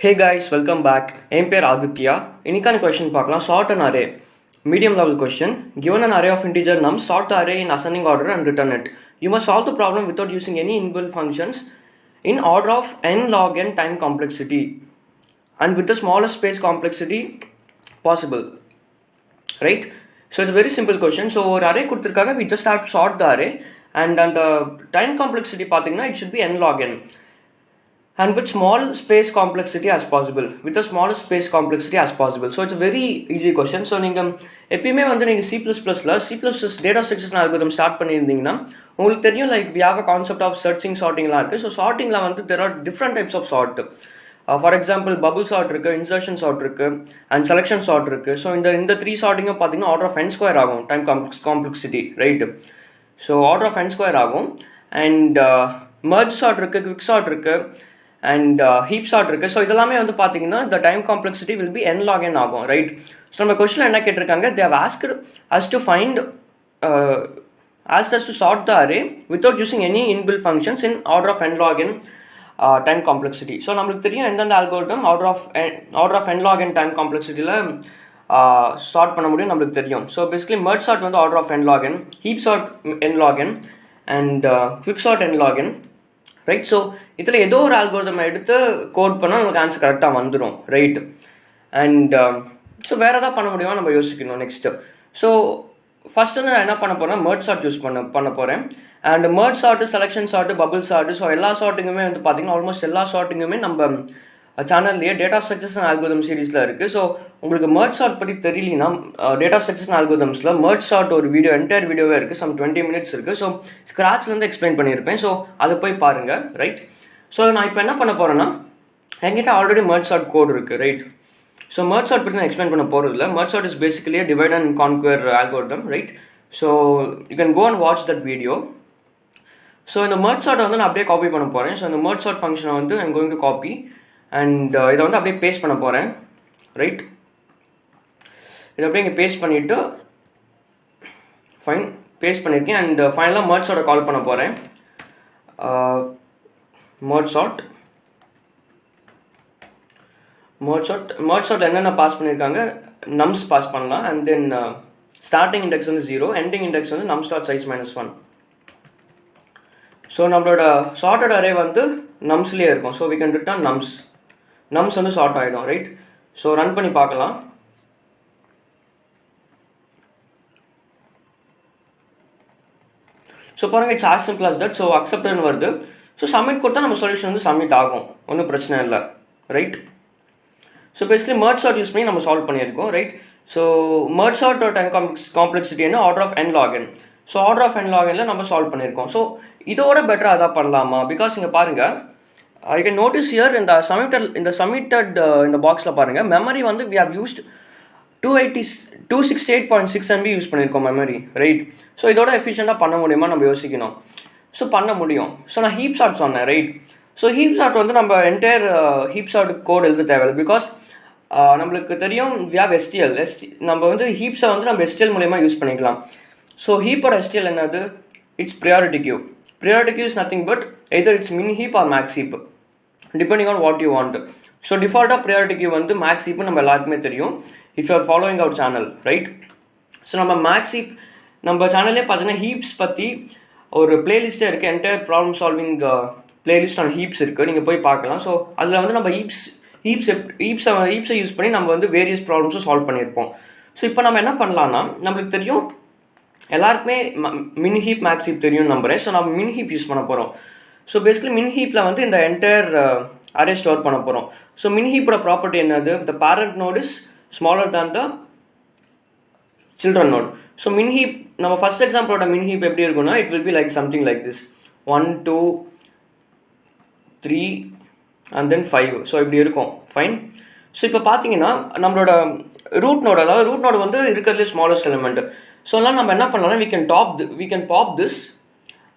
Hey guys, welcome back. என் பேர் ஆதித்யா. இன்னைக்கான question பார்க்கலாம். Sort an array. Medium level question. Given an array of integer nums, sort the array in ascending order and return it. You must solve the problem without using any inbuilt functions in order of n log n time complexity and with the smallest space complexity possible. Right? So it's a very simple question. So ஒரு array கொடுத்திருக்காங்க, we just have to sort the array and the time complexity பார்த்தீங்கன்னா it should be n log n. And with small space complexity as possible, with the smallest space complexity as possible. So it's a very easy question. So நீங்கள் எப்பயுமே வந்து நீங்கள் C++ல data structures algorithm start பண்ணியிருந்தீங்கன்னா உங்களுக்கு தெரியும் like we have a concept of searching sortingலாம் இருக்குது. So சார்ட்டிங்கில் வந்து there are different types of sort. For example bubble sort இருக்குது, இன்சர்ஷன் சார்ட் இருக்குது அண்ட் செலெக்ஷன் சார்ட் இருக்குது. ஸோ இந்த த்ரீ சார்ட்டிங்கும் பார்த்தீங்கன்னா ஆர்டர் ஆஃப் n ஸ்கொயர் ஆகும் time complexity, right. So order of n square ஆகும். அண்ட் மர்ஜ் சார்ட் இருக்குது, quick sort இருக்குது அண்ட் ஹீப் சார்ட் இருக்குது. ஸோ இதெல்லாமே வந்து பார்த்தீங்கன்னா the time complexity will be n log n ஆகும், ரைட். ஸோ நம்ம கொஸ்டின் என்ன கேட்டிருக்காங்க, they have asked us to find asked us to sort the array without using any inbuilt functions in order of n log n time complexity. So நம்மளுக்கு தெரியும் எந்தெந்த algorithm order of n log n time complexityல sort பண்ண முடியும் நம்மளுக்கு தெரியும். So basically merge sort வந்து order of n log n, heap sort n log n and quick sort n log n, right. So இதில் ஏதோ ஒரு அல்காரிதம் எடுத்து கோட் பண்ணால் நமக்கு ஆன்சர் கரெக்டாக வந்துடும், ரைட். அண்ட் ஸோ வேறு எதாவது பண்ண முடியுமா நம்ம யோசிக்கணும் நெக்ஸ்ட்டு. ஸோ ஃபர்ஸ்ட் வந்து நான் என்ன பண்ண போகிறேன், மர்ஜ் சார்ட் யூஸ் பண்ண போகிறேன். And merge sort, selection sort, bubble sort, so எல்லா சார்ட்டிங்குமே வந்து பார்த்தீங்கன்னா ஆல்மோஸ்ட் எல்லா சார்ட்டிங்குமே நம்ம சேனல்லையே டேட்டா ஸ்ட்ரக்சர்ஸ் அண்ட் அல்காரிதம் சீரீஸில் இருக்குது. ஸோ உங்களுக்கு மர்ஜ் சார்ட் பற்றி தெரியலனா டேட்டா ஸ்ட்ரக்சர்ஸ் அண்ட் அல்காரிதம்ஸில் மர்ஜ் சார்ட் ஒரு வீடியோ என்டையர் வீடியோவே இருக்குது, சம் 20 minutes இருக்குது. ஸோ ஸ்க்ராட்ச்லேருந்து எக்ஸ்பிளைன் பண்ணியிருப்பேன். ஸோ அதை போய் பாருங்கள், ரைட். ஸோ நான் இப்போ என்ன பண்ண போகிறேன்னா, என்கிட்ட ஆல்ரெடி மர்ஜ் சார்ட் கோட் இருக்குது, ரைட். ஸோ மர்ஜ் சார்ட் பற்றி நான் எக்ஸ்பிளைன் பண்ண போகிறதில்ல. Merge sort is basically divide and conquer algorithm, right. So you can go and watch that video. So இந்த மர்ஜ் சார்ட்டை வந்து நான் அப்படியே காப்பி பண்ண போகிறேன். ஸோ இந்த மர்ஜ் சார்ட் ஃபங்க்ஷனை வந்து I'm going to copy and இதை வந்து அப்படியே பேஸ்ட் பண்ண போகிறேன், ரைட். இதை அப்படியே இங்கே பேஸ்ட் பண்ணிவிட்டு ஃபைன் பேஸ்ட் பண்ணியிருக்கேன். அண்ட் ஃபைனலாக மர்ஜ் சார்ட்டை கால் பண்ண போகிறேன். மர்ஜ் சார்ட் என்னென்ன பாஸ் பண்ணியிருக்காங்க, நம்ஸ் பாஸ் பண்ணலாம். அண்ட் தென் ஸ்டார்டிங் இண்டெக்ஸ் வந்து 0, எண்டிங் இண்டெக்ஸ் வந்து நம்ஸ் டாட் சைஸ் -1. ஸோ நம்மளோட சார்ட்டட் அரே வந்து நம்ஸ்லேயே இருக்கும். So we can return nums வந்து சார்ட் ஆகிடும், ரைட். ஸோ ரன் பண்ணி பார்க்கலாம். ஸோ பாருங்கள், it's as simple as that. So அக்செப்ட்னு வருது. ஸோ சப்மிட் கொடுத்தா நம்ம சொல்யூஷன் வந்து சப்மிட் ஆகும், ஒன்றும் பிரச்சனை இல்லை, right. So basically merge sort use பண்ணி நம்ம சால்வ் பண்ணியிருக்கோம், right. So merge sort time complexity என்ன order of n log n. So order of n log n நம்ம சால்வ் பண்ணியிருக்கோம். ஸோ இதோட பெட்டராக அதான் பண்ணலாமா? பிகாஸ் இங்கே பாருங்கள், ஐ கேன் நோட்டீஸ் ஹியர் இந்த சப்மிட்டட் இந்த பாக்ஸில் பாருங்கள், மெமரி வந்து we have used 268.6 MB use பண்ணியிருக்கோம் மெமரி, ரைட். ஸோ இதோட எஃபிஷியண்டாக பண்ண முடியுமா நம்ம யோசிக்கணும். ஸோ பண்ண முடியும். ஸோ நான் ஹீப் சார்ட் சொன்னேன், ரைட். ஸோ ஹீப் சார்ட் வந்து நம்ம என்டையர் ஹீப் சார்ட் கோட் எழுத தேவையில்லை. பிகாஸ் நம்மளுக்கு தெரியும் வி ஹவ் STL. நம்ம வந்து ஹீப்ஸை வந்து நம்ம STL மூலயமா யூஸ் பண்ணிக்கலாம். ஸோ ஹீப்போட STL என்னது, it's priority queue. Priority queue is nothing but either it's min heap or max heap depending on what you want. So default priority queue வந்து max heap நம்ம எல்லாருக்குமே தெரியும் if you are following our channel, right. So நம்ம max heap நம்ம சேனல்லே பார்த்தீங்கன்னா heaps பற்றி ஒரு பிளேலிஸ்ட்டே இருக்குது, entire problem solving playlist on heaps இருக்குது, நீங்கள் போய் பார்க்கலாம். ஸோ அதில் வந்து நம்ம ஹீப்ஸை யூஸ் பண்ணி நம்ம வந்து வேரியஸ் ப்ராப்ளம்ஸும் சால்வ் பண்ணியிருப்போம். ஸோ இப்போ நம்ம என்ன பண்ணலான்னா, நம்மளுக்கு தெரியும் எல்லாருக்குமே மின் ஹீப் மேக்ஸ் ஹீப் தெரியும்னு நம்புறேன். ஸோ நம்ம மின் ஹீப் யூஸ் பண்ண போகிறோம். ஸோ பேசிக்கலி மின் ஹீப்பில் வந்து இந்த என்டையர் அரே ஸ்டோர் பண்ண போகிறோம். ஸோ மின் ஹீப்போட ப்ராப்பர்ட்டி என்னது, the parent node is smaller than the children node. So min heap நம்ம ஃபர்ஸ்ட் எக்ஸாம்பிளோட மின் ஹீப் எப்படி இருக்குன்னா, it will be like something like this 1 2 3 and then 5. So இப்படி இருக்கும், ஃபைன். ஸோ இப்போ பார்த்தீங்கன்னா நம்மளோட ரூட் நோடு, அதாவது ரூட் நோடு வந்து இருக்கிறதுலே ஸ்மாலஸ்ட் எலிமெண்ட். ஸோ அதெல்லாம் நம்ம என்ன பண்ணலாம், we can pop this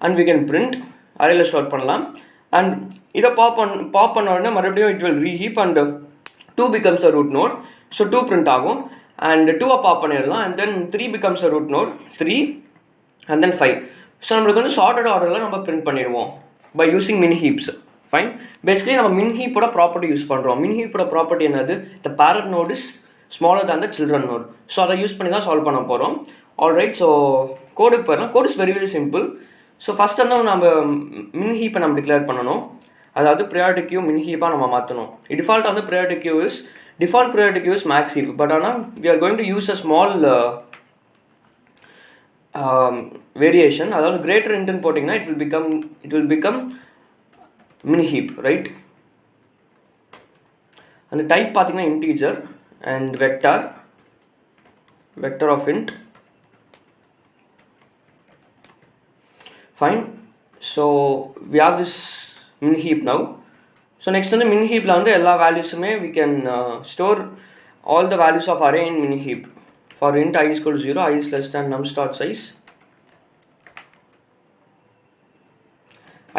and we can print அரேல ஸ்டோர் பண்ணலாம். அண்ட் இதை பாப் பண்ண உடனே மறுபடியும் it will reheap and 2 becomes the root node. So 2 print ஆகும் அண்ட் 2 பாப் பண்ணிடலாம். And then 3 becomes the root node, 3 and then 5. So நம்மளுக்கு வந்து சார்ட்டட் ஆர்டரில் நம்ம பிரிண்ட் பண்ணிடுவோம் by using mini heaps, fine. Basically நம்ம min heap-ஓட ப்ராப்பர்ட்டி யூஸ் பண்ணுறோம். min heap-ஓட ப்ராப்பர்ட்டி என்னது? The parent node is smaller than the children node. So அதை யூஸ் பண்ணி தான் சால்வ் பண்ண போகிறோம். ஆல்ரைட், ஸோ கோடுக்கு போயிடலாம். Code is very very simple. So first வந்து நம்ம min heap-ஐ நம்ம டிக்ளேர் பண்ணணும். அதாவது ப்ரையாரிட்டி கியூ min heap-ஆக நம்ம மாற்றணும். டிஃபால்ட் வந்து priority queue is max heap. But ஆனால் we are going to use a small variation. அதாவது greater intent போட்டிங்கன்னா it will become min heap, right? அந்த டைப் பார்த்தீங்கன்னா integer and vector of int. Fine. So we have this min heap now. So next வந்து min heapல வந்து எல்லா வேல்யூஸுமே we can store all the values of array in min heap. For int I is equal to 0, I is less than nums dot size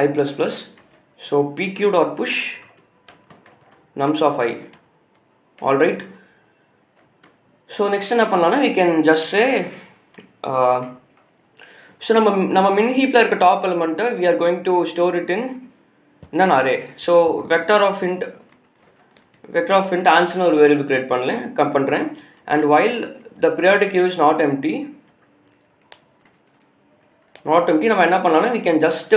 I plus plus. So pq dot push nums of I. Alright. So next என்ன பண்ணலாம்னா we can just say so நம்ம min heapல இருக்க top element we are going to store it in an array. So vector of int answer ஒரு variable create பண்றேன். And while the periodic queue is not empty நம்ம என்ன பண்ணலாம்னா we can just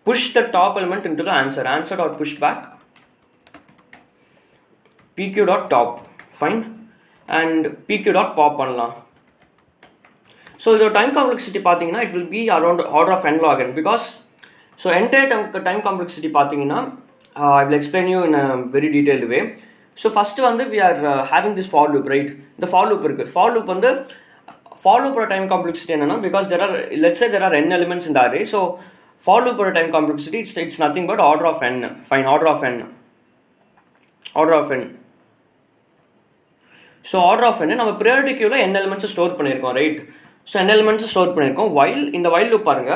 push the top element into the answer dot push back pq dot top. Fine. And pq dot pop பண்ணலாம். So the time complexity பார்த்தீங்கன்னா it will be around order of n log n, because so entire time complexity பார்த்தீங்கன்னா I will explain you in a very detailed way. So first வந்து we are having this for loop, right? The for loop இருக்கு. For loop வந்து for loop time complexity என்னன்னா, because let's say there are n elements in the array. So for loop time complexity it's nothing but order of n. Fine, order of n. So order of n நம்ம priority queueல n elements store பண்ணியிருக்கோம், right? So n elements store பண்ணியிருக்கோம். while இந்த while loop பாருங்க,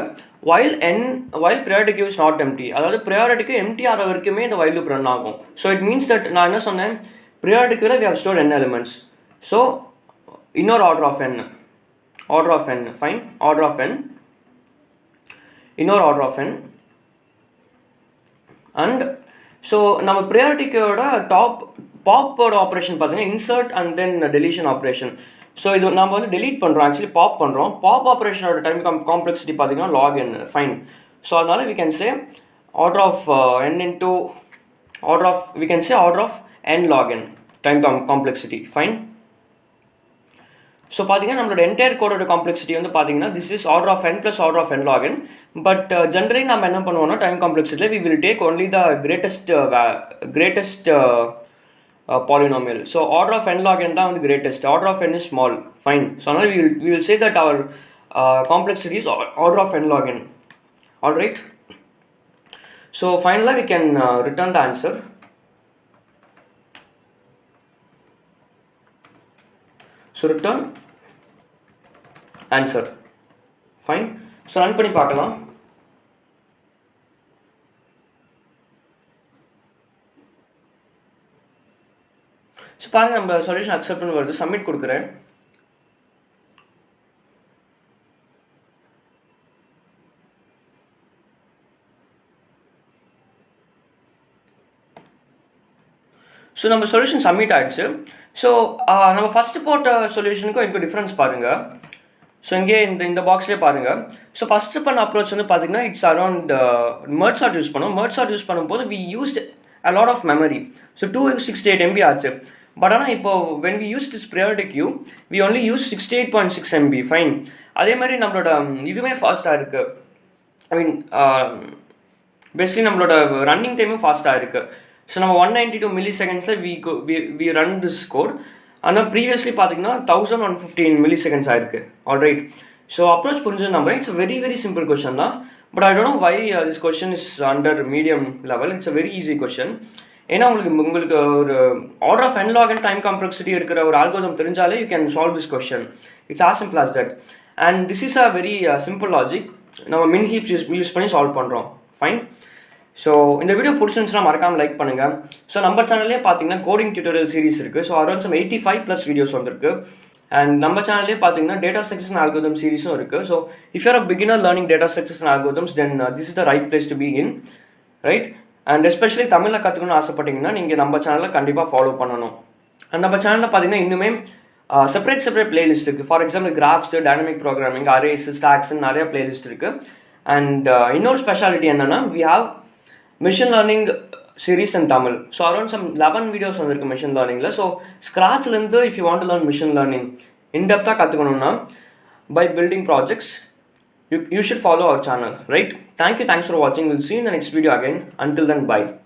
while priority queue is not empty, அதாவது priority queue empty ஆகிற வரைக்குமே இந்த while loop run ஆகும். So it means that நான் என்ன சொன்னேன், priority queueல we have stored n elements. So இன்னொரு order of n, fine, இன்னொரு order of n. And so நம்ம priority queueோட pop operation பார்த்தீங்கன்னா insert and then deletion operation. So இது நம்ம வந்து delete பண்ணுறோம், ஆக்சுவலி பாப் பண்ணுறோம். பாப் ஆப்ரேஷனோட டைம் காம்ப்ளெக்சிட்டி பார்த்தீங்கன்னா log n. ஃபைன். ஸோ அதனால we can say order of n log n time complexity. Fine. So பார்த்தீங்கன்னா நம்மளோட என்டையர் கோடோட காம்ப்ளெக்சிட்டி வந்து பார்த்தீங்கன்னா this is order of n plus order of n log n. But generally நம்ம என்ன பண்ணுவோம்னா time காம்ப்ளெக்சிட்டியில் we will take only the greatest polynomial. So order of n log n தான் வந்து greatest, order of n is small. Fine. So now we will say that our complexity is order of n log n. Alright. So finally we can return the answer. So return answer. Fine. So run பண்ணி பார்க்கலாம். So பாருங்கள், நம்ம solution அக்செப்ட்னு வருது. Submit கொடுக்குறேன். So நம்ம solution submit ஆகிடுச்சு. So நம்ம first போட்ட சொல்யூஷனுக்கும் எனக்கு டிஃப்ரென்ஸ் பாருங்கள். ஸோ இங்கே இந்த பாக்ஸ்லேயே பாருங்கள். ஸோ ஃபஸ்ட்டு பண்ண அப்ரோச் வந்து பார்த்தீங்கன்னா it's around merge sort use பண்ணோம். மெர்ஜ் சார்ட் யூஸ் பண்ணும்போது we used a lot of memory. So 268 MB ஆச்சு. பட் ஆனால் இப்போ when we use this priority queue we only use 68.6 MB. Fine. அதே மாதிரி நம்மளோட இதுவுமே ஃபாஸ்ட்டாக இருக்குது. ஐ மீன் பேசிக்கலி நம்மளோட ரன்னிங் டைமும் ஃபாஸ்ட்டாக இருக்குது. ஸோ நம்ம 192 millisecondsல we run this code. ஆனால் ப்ரீவியஸ்லி பார்த்தீங்கன்னா 1115 milliseconds ஆயிருக்கு. ஆல்ரைட். ஸோ அப்ரோச் புரிஞ்சது நம்புறேன். It's very very simple question தான். But I don't know why this question is under medium level. It's a very easy question. ஏன்னா உங்களுக்கு ஒரு order of n log n time complexity இருக்கிற ஒரு algorithm தெரிஞ்சாலே you can solve this question. It's as simple as that. And this is a very simple logic. நம்ம min heaps use பண்ணி solve பண்ணுறோம். Fine. So இந்த video பிடிச்சிருந்துச்சுன்னா மறக்காமல் like பண்ணுங்கள். ஸோ நம்ம சேனல்லே பார்த்தீங்கன்னா கோடிங் டியூட்டோரியல் சீரிஸ் இருக்குது. ஸோ அரௌண்ட் some 85+ வீடியோஸ் வந்திருக்கு. அண்ட் நம்ம சேனல்லே பார்த்தீங்கன்னா டேட்டா ஸ்ட்ரக்சர்ஸ் அண்ட் அல்கோரிதம் சீரிஸும் இருக்குது. So if you're a beginner learning data structures and algorithms then this is the right place to be in, right? And especially தமிழில் கற்றுக்கணும்னு ஆசைப்பட்டீங்கன்னா நீங்கள் நம்ம சேனலில் கண்டிப்பாக ஃபாலோ பண்ணணும். அண்ட் நம்ம சேனலில் பார்த்தீங்கன்னா இன்னுமே செப்பரேட் பிளேலிஸ்ட் இருக்குது. For example graphs, dynamic programming, arrays, ஸ்டாக்ஸ்ன்னு நிறைய பிளேலிஸ்ட் இருக்குது. அண்ட் இன்னொரு ஸ்பெஷாலிட்டி என்னென்னா we have machine learning series in Tamil. So around some 11 videos வந்திருக்கு மிஷின் லேர்னிங்கில். ஸோ ஸ்க்ராட்ச்லேருந்து if you want to learn machine learning இன்டெப்த்தாக கற்றுக்கணும்னா by building projects, you should follow our channel, right? Thanks for watching. We'll see you in the next video again. Until then, bye.